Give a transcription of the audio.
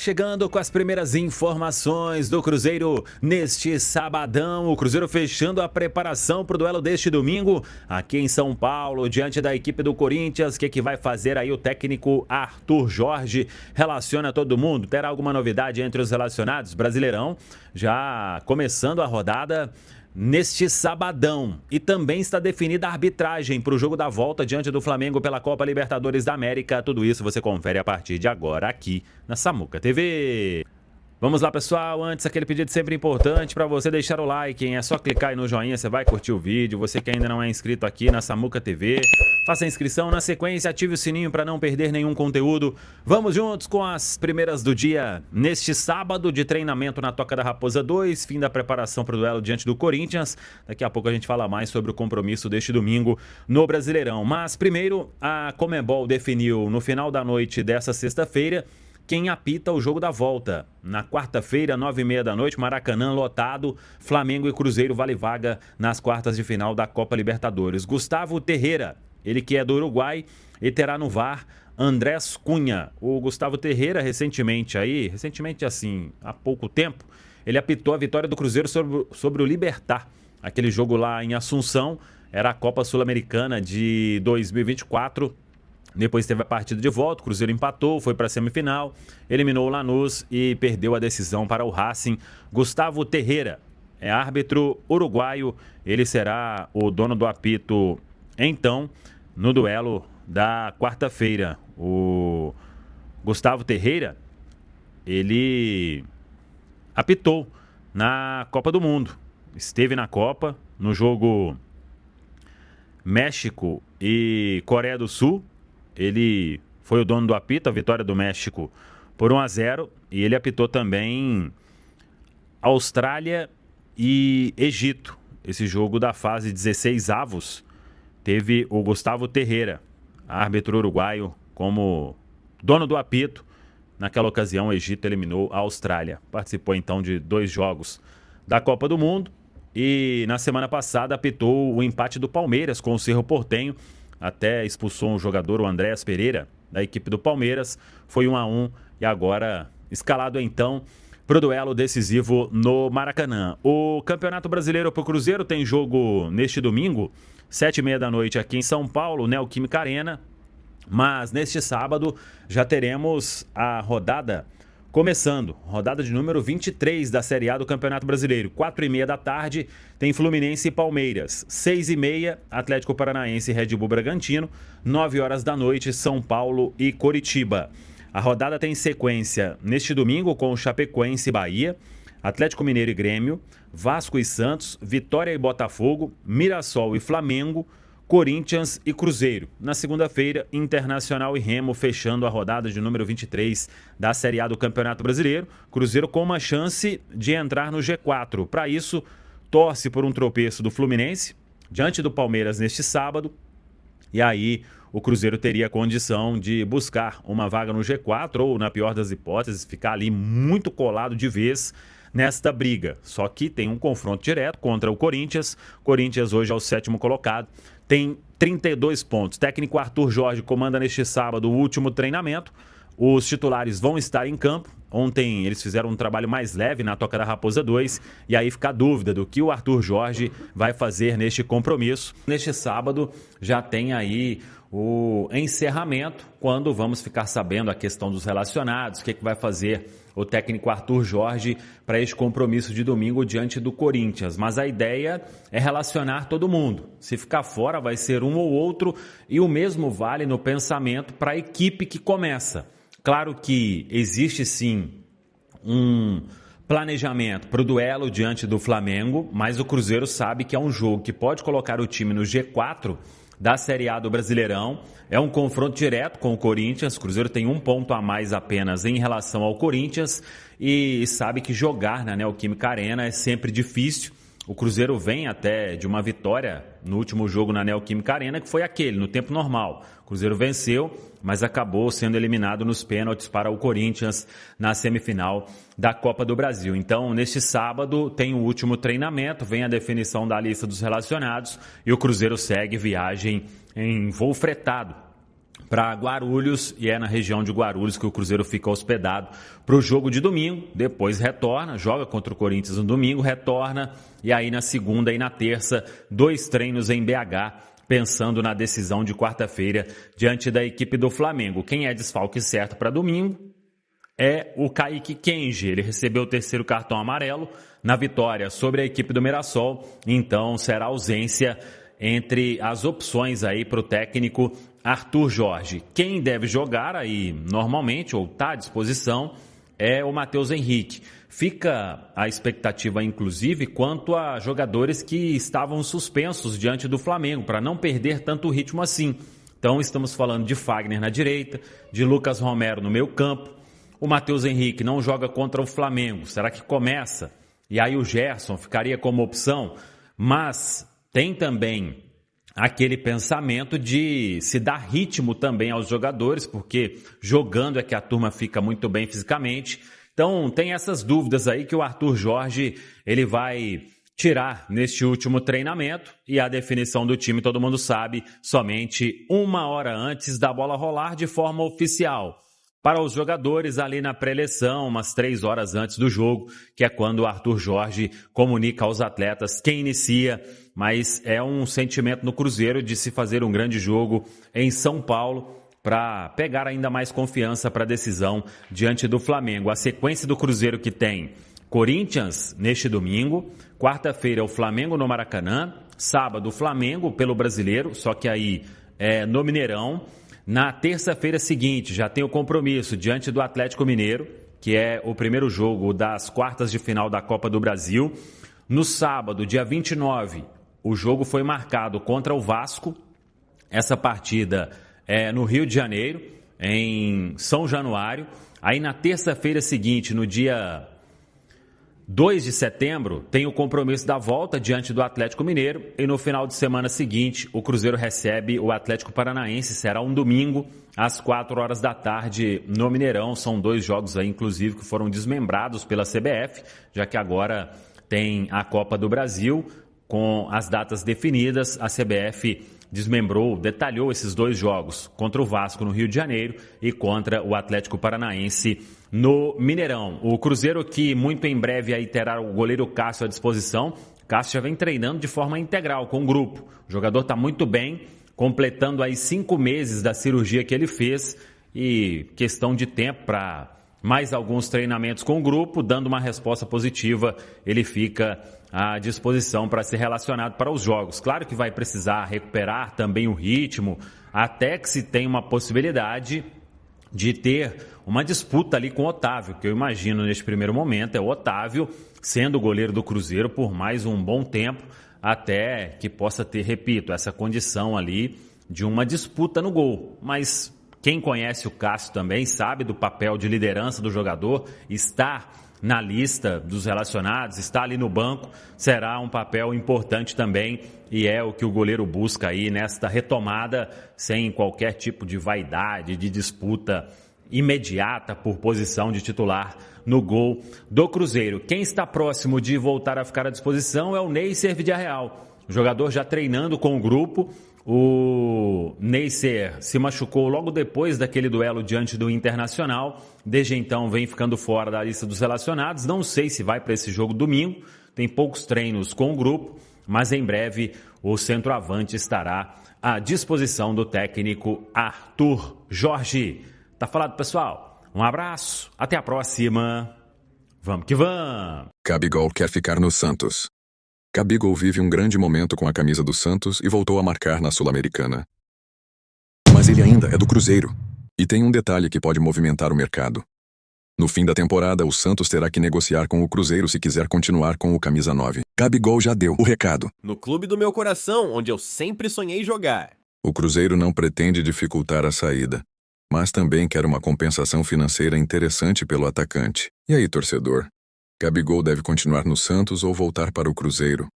Chegando com as primeiras informações do Cruzeiro neste sabadão. O Cruzeiro fechando a preparação para o duelo deste domingo aqui em São Paulo, diante da equipe do Corinthians. O que vai fazer aí o técnico Arthur Jorge? Relaciona todo mundo? Terá alguma novidade entre os relacionados? Brasileirão já começando a rodada neste sabadão. E também está definida a arbitragem para o jogo da volta diante do Flamengo pela Copa Libertadores da América. Tudo isso você confere a partir de agora aqui na Samuca TV. Vamos lá, pessoal. Antes, aquele pedido sempre importante para você deixar o like, hein? É só clicar aí no joinha, você vai curtir o vídeo. Você que ainda não é inscrito aqui na Samuca TV, faça a inscrição. Na sequência, ative o sininho para não perder nenhum conteúdo. Vamos juntos com as primeiras do dia. Neste sábado de treinamento na Toca da Raposa 2, fim da preparação para o duelo diante do Corinthians. Daqui a pouco a gente fala mais sobre o compromisso deste domingo no Brasileirão. Mas primeiro, a Conmebol definiu no final da noite dessa sexta-feira quem apita o jogo da volta. Na quarta-feira, 9h30 da noite, Maracanã lotado, Flamengo e Cruzeiro vale vaga nas quartas de final da Copa Libertadores. Gustavo Terreira, ele que é do Uruguai, e terá no VAR Andrés Cunha. O Gustavo Terreira, recentemente assim, há pouco tempo, ele apitou a vitória do Cruzeiro sobre o Libertad. Aquele jogo lá em Assunção, era a Copa Sul-Americana de 2024. Depois teve a partida de volta, o Cruzeiro empatou, foi para a semifinal, eliminou o Lanús e perdeu a decisão para o Racing. Gustavo Terreira é árbitro uruguaio, ele será o dono do apito, então, no duelo da quarta-feira. O Gustavo Terreira, ele apitou na Copa do Mundo, esteve na Copa, no jogo México e Coreia do Sul. Ele foi o dono do apito, a vitória do México por 1-0. E ele apitou também Austrália e Egito. Esse jogo da fase 16avos teve o Gustavo Terreira, árbitro uruguaio, como dono do apito. Naquela ocasião, o Egito eliminou a Austrália. Participou então de 2 jogos da Copa do Mundo. E na semana passada apitou o empate do Palmeiras com o Cerro Porteño. Até expulsou um jogador, o Andréas Pereira, da equipe do Palmeiras. Foi 1-1 e agora escalado então para o duelo decisivo no Maracanã. O Campeonato Brasileiro para o Cruzeiro tem jogo neste domingo, 7h30 da noite aqui em São Paulo, Neoquímica Arena. Mas neste sábado já teremos a rodada começando, rodada de número 23 da Série A do Campeonato Brasileiro. 4h30 da tarde tem Fluminense e Palmeiras. 6h30, Atlético Paranaense e Red Bull Bragantino. 9h da noite, São Paulo e Coritiba. A rodada tem sequência neste domingo com o Chapecoense e Bahia, Atlético Mineiro e Grêmio, Vasco e Santos, Vitória e Botafogo, Mirassol e Flamengo, Corinthians e Cruzeiro. Na segunda-feira, Internacional e Remo fechando a rodada de número 23 da Série A do Campeonato Brasileiro. Cruzeiro com uma chance de entrar no G4. Para isso, torce por um tropeço do Fluminense diante do Palmeiras neste sábado. E aí, o Cruzeiro teria a condição de buscar uma vaga no G4 ou, na pior das hipóteses, ficar ali muito colado de vez nesta briga. Só que tem um confronto direto contra o Corinthians. Corinthians hoje é o 7º colocado, tem 32 pontos. Técnico Arthur Jorge comanda neste sábado o último treinamento. Os titulares vão estar em campo. Ontem eles fizeram um trabalho mais leve na Toca da Raposa 2. E aí fica a dúvida do que o Arthur Jorge vai fazer neste compromisso. Neste sábado já tem aí o encerramento, quando vamos ficar sabendo a questão dos relacionados, o que vai fazer o técnico Arthur Jorge para este compromisso de domingo diante do Corinthians. Mas a ideia é relacionar todo mundo. Se ficar fora vai ser um ou outro, e o mesmo vale no pensamento para a equipe que começa. Claro que existe sim um planejamento para o duelo diante do Flamengo, mas o Cruzeiro sabe que é um jogo que pode colocar o time no G4 da Série A do Brasileirão. É um confronto direto com o Corinthians. O Cruzeiro tem 1 ponto a mais apenas em relação ao Corinthians e sabe que jogar na Neoquímica Arena é sempre difícil. O Cruzeiro vem até de uma vitória no último jogo na Neoquímica Arena, que foi aquele, no tempo normal. O Cruzeiro venceu, mas acabou sendo eliminado nos pênaltis para o Corinthians na semifinal da Copa do Brasil. Então, neste sábado, tem o último treinamento, vem a definição da lista dos relacionados e o Cruzeiro segue viagem em voo fretado para Guarulhos, e é na região de Guarulhos que o Cruzeiro fica hospedado para o jogo de domingo. Depois retorna, joga contra o Corinthians no domingo, retorna, e aí na segunda e na terça, 2 treinos em BH, pensando na decisão de quarta-feira diante da equipe do Flamengo. Quem é desfalque certo para domingo é o Kaique Kenji. Ele recebeu o 3º cartão amarelo na vitória sobre a equipe do Mirassol, então será ausência entre as opções aí para o técnico Arthur Jorge. Quem deve jogar aí normalmente, ou está à disposição, é o Matheus Henrique. Fica a expectativa, inclusive, quanto a jogadores que estavam suspensos diante do Flamengo, para não perder tanto ritmo assim. Então estamos falando de Fagner na direita, de Lucas Romero no meio campo. O Matheus Henrique não joga contra o Flamengo. Será que começa? E aí o Gerson ficaria como opção? Mas tem também aquele pensamento de se dar ritmo também aos jogadores, porque jogando é que a turma fica muito bem fisicamente. Então tem essas dúvidas aí que o Arthur Jorge ele vai tirar neste último treinamento, e a definição do time, todo mundo sabe, somente 1 hora antes da bola rolar de forma oficial. Para os jogadores ali na pré-eleção, umas 3 horas antes do jogo, que é quando o Arthur Jorge comunica aos atletas quem inicia, mas é um sentimento no Cruzeiro de se fazer um grande jogo em São Paulo para pegar ainda mais confiança para a decisão diante do Flamengo. A sequência do Cruzeiro que tem Corinthians neste domingo, quarta-feira o Flamengo no Maracanã, sábado o Flamengo pelo Brasileiro, só que aí é no Mineirão. Na terça-feira seguinte, já tem o compromisso diante do Atlético Mineiro, que é o primeiro jogo das quartas de final da Copa do Brasil. No sábado, dia 29, o jogo foi marcado contra o Vasco. Essa partida é no Rio de Janeiro, em São Januário. Aí na terça-feira seguinte, no dia 2 de setembro, tem o compromisso da volta diante do Atlético Mineiro, e no final de semana seguinte o Cruzeiro recebe o Atlético Paranaense. Será um domingo às 4 horas da tarde no Mineirão. São 2 jogos aí, inclusive, que foram desmembrados pela CBF, já que agora tem a Copa do Brasil com as datas definidas. A CBF desmembrou, detalhou esses 2 jogos, contra o Vasco no Rio de Janeiro e contra o Atlético Paranaense no Mineirão. O Cruzeiro, que muito em breve aí terá o goleiro Cássio à disposição. Cássio já vem treinando de forma integral com o grupo. O jogador está muito bem, completando aí 5 meses da cirurgia que ele fez, e questão de tempo para mais alguns treinamentos com o grupo. Dando uma resposta positiva, ele fica à disposição para ser relacionado para os jogos. Claro que vai precisar recuperar também o ritmo, até que se tenha uma possibilidade de ter uma disputa ali com o Otávio, que eu imagino neste primeiro momento é o Otávio sendo o goleiro do Cruzeiro por mais um bom tempo, até que possa ter, repito, essa condição ali de uma disputa no gol. Mas quem conhece o Cássio também sabe do papel de liderança do jogador, está na lista dos relacionados, está ali no banco, será um papel importante também, e é o que o goleiro busca aí nesta retomada, sem qualquer tipo de vaidade, de disputa imediata por posição de titular no gol do Cruzeiro. Quem está próximo de voltar a ficar à disposição é o Neisser Vidiarreal, o jogador já treinando com o grupo. O Neisser se machucou logo depois daquele duelo diante do Internacional. Desde então vem ficando fora da lista dos relacionados. Não sei se vai para esse jogo domingo. Tem poucos treinos com o grupo, mas em breve o centroavante estará à disposição do técnico Arthur Jorge. Tá falado, pessoal? Um abraço, até a próxima. Vamos que vamos! Gabigol quer ficar no Santos. Gabigol vive um grande momento com a camisa do Santos e voltou a marcar na Sul-Americana. Mas ele ainda é do Cruzeiro. E tem um detalhe que pode movimentar o mercado. No fim da temporada, o Santos terá que negociar com o Cruzeiro se quiser continuar com o camisa 9. Gabigol já deu o recado. No clube do meu coração, onde eu sempre sonhei jogar. O Cruzeiro não pretende dificultar a saída, mas também quer uma compensação financeira interessante pelo atacante. E aí, torcedor? Gabigol deve continuar no Santos ou voltar para o Cruzeiro?